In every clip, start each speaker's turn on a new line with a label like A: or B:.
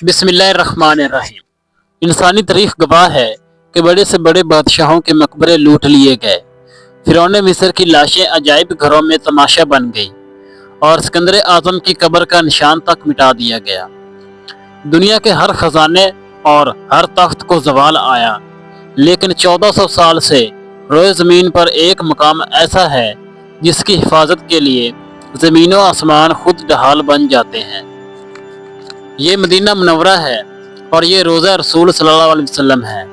A: बिस्मिल्लाहिर्रहमानिर्रहीम। इंसानी तारीख गवाह है कि बड़े से बड़े बादशाहों के मकबरे लूट लिए गए। फिरौन मिस्र की लाशें अजायब घरों में तमाशा बन गई और सिकंदर आजम की कब्र का निशान तक मिटा दिया गया। दुनिया के हर खजाने और हर तख्त को जवाल आया, लेकिन 1400 साल से रोए ज़मीन पर एक मकाम ऐसा है जिसकी हिफाजत के लिए ज़मीन व आसमान खुद ढाल बन जाते हैं। ये मदीना मुनव्वरा है और ये रोज़ा रसूल सल्लल्लाहु अलैहि वसल्लम है।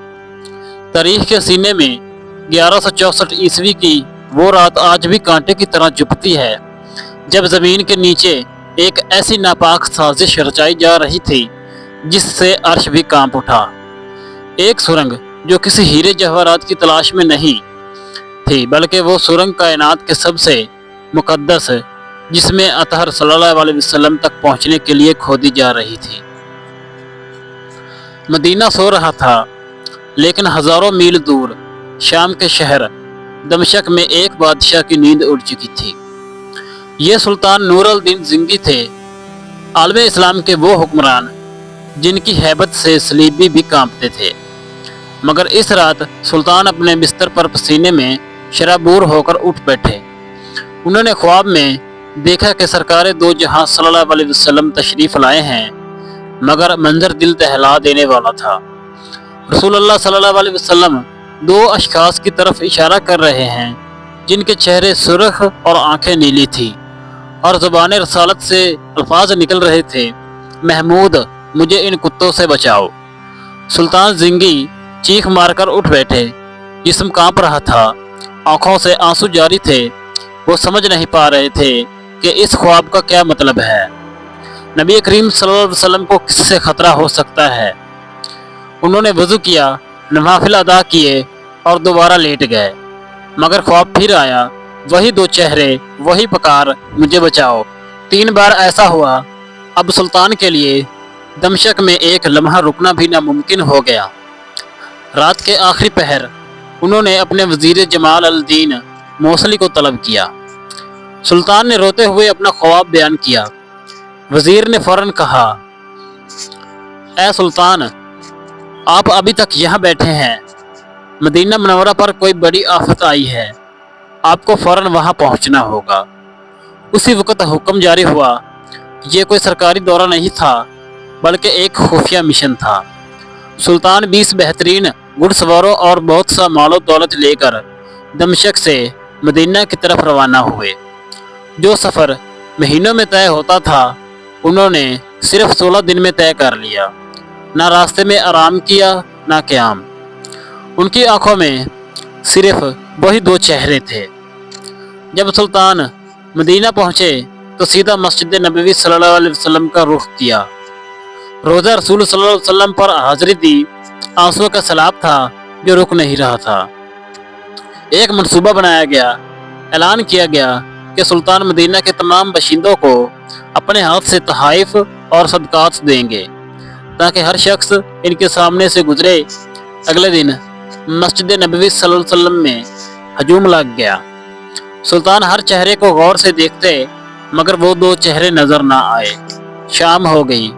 A: तारीख के सीने में 1164 ईस्वी की वो रात आज भी कांटे की तरह चुभती है, जब ज़मीन के नीचे एक ऐसी नापाक साजिश रचाई जा रही थी जिससे अर्श भी कांप उठा। एक सुरंग जो किसी हीरे जवाहरात की तलाश में नहीं थी, बल्कि वो सुरंग कायनात के सबसे मुकद्दस, जिसमें अतहर सल्लल्लाहु अलैहि वसल्लम तक पहुंचने के लिए खोदी जा रही थी। मदीना सो रहा था, लेकिन हजारों मील दूर शाम के शहर दमशक में एक बादशाह की नींद उड़ चुकी थी। ये सुल्तान नूर अल-दीन ज़िंगी थे, आलम इस्लाम के वो हुक्मरान जिनकी हैबत से सलीबी भी कांपते थे। मगर इस रात सुल्तान अपने बिस्तर पर पसीने में शराबूर होकर उठ बैठे। उन्होंने ख्वाब में देखा कि सरकार दो जहां सल्लल्लाहु अलैहि वसल्लम तशरीफ लाए हैं, मगर मंजर दिल दहला देने वाला था। रसूलुल्लाह सल्लल्लाहु अलैहि वसल्लम दो अशखास की तरफ इशारा कर रहे हैं जिनके चेहरे सुर्ख और आंखें नीली थी और ज़ुबान रसालत से अल्फाज निकल रहे थे, महमूद मुझे इन कुत्तों से बचाओ। सुल्तान ज़िंगी चीख मारकर उठ बैठे, जिस्म कांप रहा था, आंखों से आंसू जारी थे। वो समझ नहीं पा रहे थे कि इस ख्वाब का क्या मतलब है। नबी करीम सल्लल्लाहु अलैहि वसल्लम को किससे खतरा हो सकता है। उन्होंने वज़ू किया, नवाफिल अदा किए और दोबारा लेट गए, मगर ख्वाब फिर आया, वही दो चेहरे, वही पुकार, मुझे बचाओ। 3 बार ऐसा हुआ। अब सुल्तान के लिए दमशक में एक लम्हा रुकना भी नामुमकिन हो गया। रात के आखिरी पहर उन्होंने अपने वज़ीर जमाल अल-दीन मौसली को तलब किया। सुल्तान ने रोते हुए अपना ख्वाब बयान किया। वज़ीर ने फौरन कहा, ए सुल्तान, आप अभी तक यहाँ बैठे हैं। मदीना मुनव्वरा पर कोई बड़ी आफत आई है, आपको फौरन वहाँ पहुँचना होगा। उसी वक्त हुक्म जारी हुआ। ये कोई सरकारी दौरा नहीं था, बल्कि एक खुफिया मिशन था। सुल्तान 20 बेहतरीन घुड़सवारों और बहुत सा मालो दौलत लेकर दमशक से मदीना की तरफ रवाना हुए। जो सफ़र महीनों में तय होता था, उन्होंने सिर्फ 16 दिन में तय कर लिया। ना रास्ते में आराम किया, ना क़याम। उनकी आंखों में सिर्फ वही दो चेहरे थे। जब सुल्तान मदीना पहुँचे तो सीधा मस्जिद नबवी सल्लल्लाहु अलैहि वसल्लम का रुख किया। रोज़ा रसूल सल्लल्लाहु अलैहि वसल्लम पर हाज़िरी दी आंसुओं का सैलाब था जो रुक नहीं रहा था। एक मंसूबा बनाया गया। ऐलान किया गया कि सुल्तान मदीना के तमाम बशिंदों को अपने हाथ से तहाइफ और सदकात देंगे, ताकि हर शख्स इनके सामने से गुजरे। अगले दिन मस्जिद नबवी सल्लल्लाहु अलैहि वसल्लम में हजूम लग गया। सुल्तान हर चेहरे को गौर से देखते, मगर वो दो चेहरे नजर ना आए। शाम हो गई,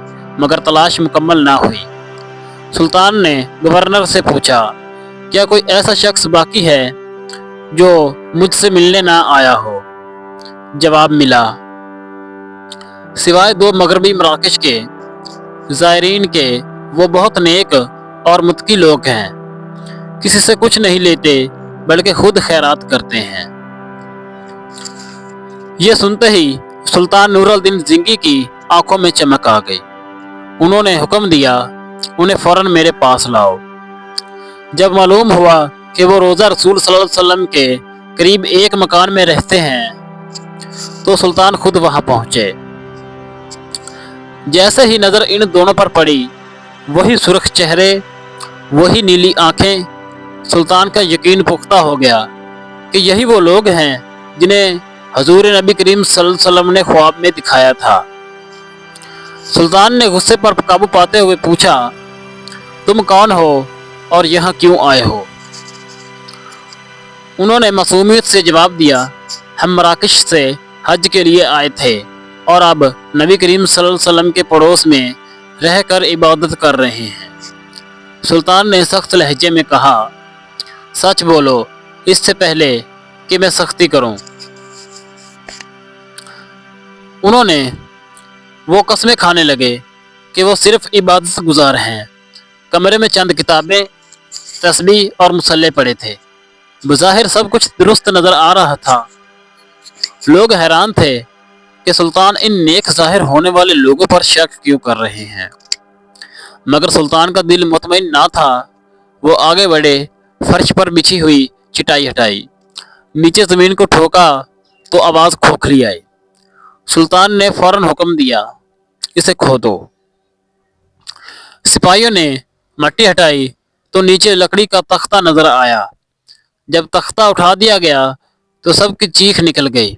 A: मगर तलाश मुकम्मल ना हुई। सुल्तान ने गवर्नर से पूछा, क्या कोई ऐसा शख्स बाकी है जो मुझसे मिलने ना आया हो। जवाब मिला, सिवाय 2 मगरबी मराकश के ज़ायरीन के, वो बहुत नेक और मुत्की लोग हैं। किसी से कुछ नहीं लेते, बल्कि खुद खैरात करते हैं। ये सुनते ही सुल्तान नूर अल-दीन ज़िंगी की आंखों में चमक आ गई। उन्होंने हुक्म दिया, उन्हें फौरन मेरे पास लाओ। जब मालूम हुआ कि वो रोज़ा रसूल सल्लल्लाहु अलैहि वसल्लम के करीब एक मकान में रहते हैं, तो सुल्तान खुद वहां पहुंचे। जैसे ही नज़र इन दोनों पर पड़ी, वही सुर्ख चेहरे, वही नीली आंखें, सुल्तान का यकीन पुख्ता हो गया कि यही वो लोग हैं जिन्हें हजूर नबी करीम सल्लल्लाहु अलैहि वसल्लम ने ख्वाब में दिखाया था। सुल्तान ने गुस्से पर काबू पाते हुए पूछा, तुम कौन हो और यहाँ क्यों आए हो। उन्होंने मासूमियत से जवाब दिया, हम मराकश से हज के लिए आए थे और अब नबी करीम सल्लल्लाहु अलैहि वसल्लम के पड़ोस में رہ کر عبادت کر رہے ہیں۔ سلطان نے سخت لہجے میں کہا، سچ بولو اس سے پہلے کہ میں سختی کروں۔ انہوں نے وہ قسمیں کھانے لگے کہ وہ صرف عبادت گزار ہیں۔ کمرے میں چند کتابیں، تسبیح اور مصلے پڑے تھے۔ بظاہر سب کچھ درست نظر آ رہا تھا۔ لوگ حیران تھے کہ سلطان ان نیک ظاہر ہونے والے لوگوں پر شک کیوں کر رہے ہیں، مگر سلطان کا دل مطمئن نہ تھا۔ وہ آگے بڑھے، فرش پر بچھی ہوئی چٹائی ہٹائی، نیچے زمین کو ٹھوکا تو آواز کھوکھلی آئی۔ سلطان نے فوراً حکم دیا، اسے کھودو۔ سپاہیوں نے مٹی ہٹائی تو نیچے لکڑی کا تختہ نظر آیا۔ جب تختہ اٹھا دیا گیا تو سب کی چیخ نکل گئی۔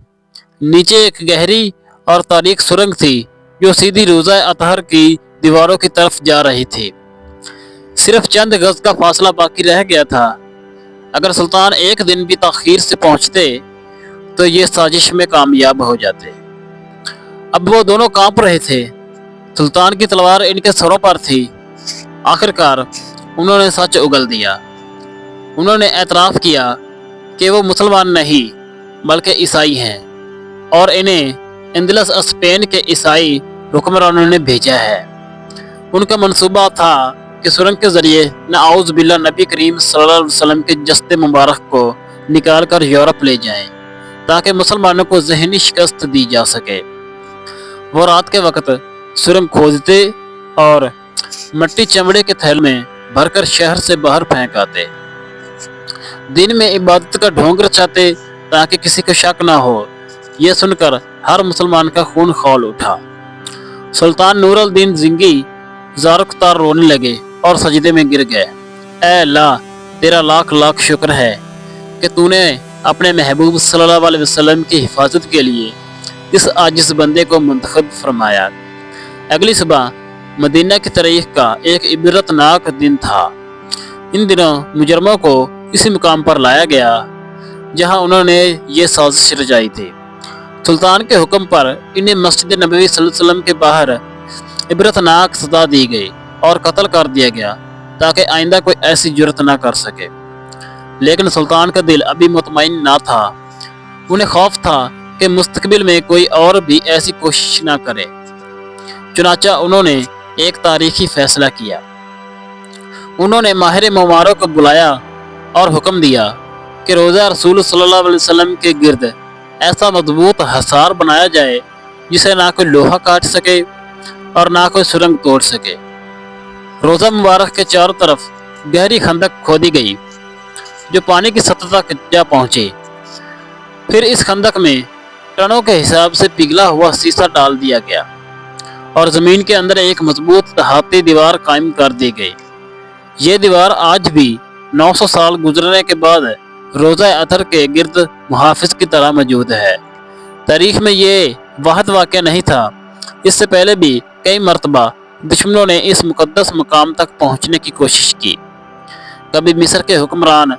A: نیچے ایک گہری اور تاریک سرنگ تھی جو سیدھی روضہ اطہر کی دیواروں کی طرف جا رہی تھی۔ صرف چند گز کا فاصلہ باقی رہ گیا تھا۔ اگر سلطان ایک دن بھی تاخیر سے پہنچتے تو یہ سازش میں کامیاب ہو جاتے۔ اب وہ دونوں کانپ رہے تھے۔ سلطان کی تلوار ان کے سروں پر تھی۔ آخرکار انہوں نے سچ اگل دیا۔ انہوں نے اعتراف کیا کہ وہ مسلمان نہیں بلکہ عیسائی ہیں، اور انہیں اندلس اسپین کے عیسائی حکمرانوں نے بھیجا ہے۔ ان کا منصوبہ تھا کہ سرنگ کے ذریعے نعوذ باللہ نبی کریم صلی اللہ علیہ وسلم کے جسد مبارک کو نکال کر یورپ لے جائیں تاکہ مسلمانوں کو ذہنی شکست دی جا سکے۔ وہ رات کے وقت سرنگ کھودتے اور مٹی چمڑے کے تھیل میں بھر کر شہر سے باہر پھینک آتے۔ دن میں عبادت کا ڈھونگ رچاتے تاکہ کسی کو شک نہ ہو۔ یہ سن کر ہر مسلمان کا خون کھول اٹھا۔ سلطان نور الدین زنگی زارق تار رونے لگے اور سجدے میں گر گئے۔ اے اللہ، تیرا لاکھ لاکھ شکر ہے کہ تو نے اپنے محبوب صلی اللہ علیہ وسلم کی حفاظت کے لیے اس عاجز بندے کو منتخب فرمایا۔ اگلی صبح مدینہ کی تاریخ کا ایک عبرتناک دن تھا۔ ان دنوں مجرموں کو اسی مقام پر لایا گیا جہاں انہوں نے یہ سازش رچائی تھی۔ سلطان کے حکم پر انہیں مسجد نبوی صلی اللہ علیہ وسلم کے باہر عبرتناک سزا دی گئی اور قتل کر دیا گیا تاکہ آئندہ کوئی ایسی جرت نہ کر سکے۔ لیکن سلطان کا دل ابھی مطمئن نہ تھا۔ انہیں خوف تھا کہ مستقبل میں کوئی اور بھی ایسی کوشش نہ کرے۔ چنانچہ انہوں نے ایک تاریخی فیصلہ کیا۔ انہوں نے ماہر معماروں کو بلایا اور حکم دیا کہ روضہ رسول صلی اللہ علیہ وسلم کے گرد ایسا مضبوط حصار بنایا جائے جسے نہ کوئی لوہا کاٹ سکے اور نہ کوئی سرنگ توڑ سکے۔ روضہ مبارک کے چاروں طرف گہری خندق کھودی گئی جو پانی کی سطح تک جا پہنچی۔ پھر اس خندق میں ٹنوں کے حساب سے پگھلا ہوا سیسا ڈال دیا گیا اور زمین کے اندر ایک مضبوط احاطی دیوار قائم کر دی گئی۔ یہ دیوار آج بھی 900 سال گزرنے کے بعد روضہ اطہر کے گرد محافظ کی طرح موجود ہے۔ تاریخ میں یہ واحد واقعہ نہیں تھا۔ اس سے پہلے بھی کئی مرتبہ دشمنوں نے اس مقدس مقام تک پہنچنے کی کوشش کی۔ کبھی مصر کے حکمران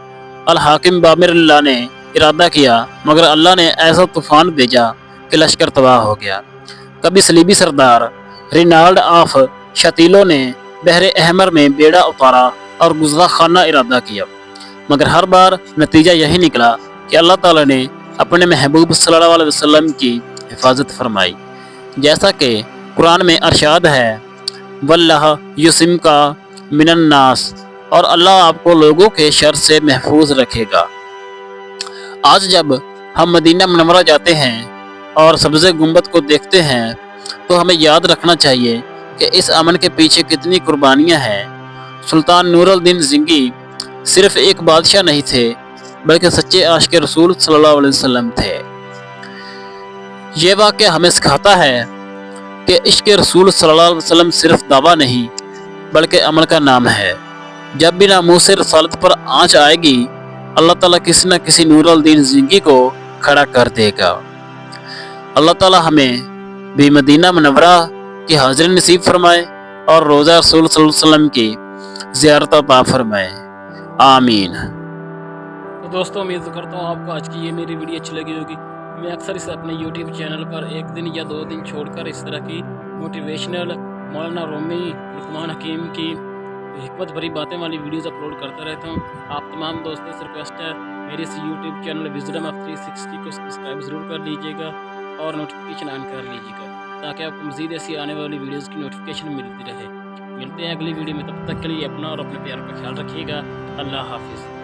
A: الحاکم بامر اللہ نے ارادہ کیا مگر اللہ نے ایسا طوفان بھیجا کہ لشکر تباہ ہو گیا۔ کبھی صلیبی سردار رینالڈ آف شتیلو نے بحر احمر میں بیڑا اتارا اور گزرا خانہ ارادہ کیا، مگر ہر بار نتیجہ یہی نکلا کہ اللہ تعالیٰ نے اپنے محبوب صلی اللہ علیہ وسلم کی حفاظت فرمائی، جیسا کہ قرآن میں ارشاد ہے، واللہ یسم کا من الناس، اور اللہ آپ کو لوگوں کے شر سے محفوظ رکھے گا۔ آج جب ہم مدینہ منورہ جاتے ہیں اور سبز گنبد کو دیکھتے ہیں تو ہمیں یاد رکھنا چاہیے کہ اس امن کے پیچھے کتنی قربانیاں ہیں۔ سلطان نور الدین زنگی صرف ایک بادشاہ نہیں تھے بلکہ سچے عاشق رسول صلی اللہ علیہ وسلم تھے۔ یہ واقعہ ہمیں سکھاتا ہے کہ عشق رسول صلی اللہ علیہ وسلم صرف دعویٰ نہیں بلکہ عمل کا نام ہے۔ جب بھی ناموس رسالت پر آنچ آئے گی، اللہ تعالیٰ کسی نہ کسی نور الدین زنگی کو کھڑا کر دے گا۔ اللہ تعالیٰ ہمیں بھی مدینہ منورہ کی حاضری نصیب فرمائے اور روضہ رسول صلی اللہ علیہ وسلم کی زیارت عطا فرمائے، آمین۔ تو دوستو، امید کرتا ہوں آپ کو آج کی یہ میری ویڈیو اچھی لگی ہوگی۔ میں اکثر اسے اپنے یوٹیوب چینل پر ایک دن یا 2 دن چھوڑ کر اس طرح کی موٹیویشنل मौलाना रूमी, लुकमान हकीम की हिकमत भरी बातें वाली वीडियोस अपलोड करता रहता हूँ। आप तमाम दोस्तों से रिक्वेस्ट है, मेरे इस यूट्यूब चैनल विजडम ऑफ 360 को सब्सक्राइब ज़रूर कर लीजिएगा और नोटिफिकेशन ऑन कर लीजिएगा, ताकि आपको मज़ीद ऐसी आने वाली वीडियोज़ की नोटिफिकेशन मिलती रहे। मिलते हैं अगली वीडियो में, तब तक के लिए अपना और अपने प्यार का ख्याल रखिएगा। अल्लाह हाफिज़।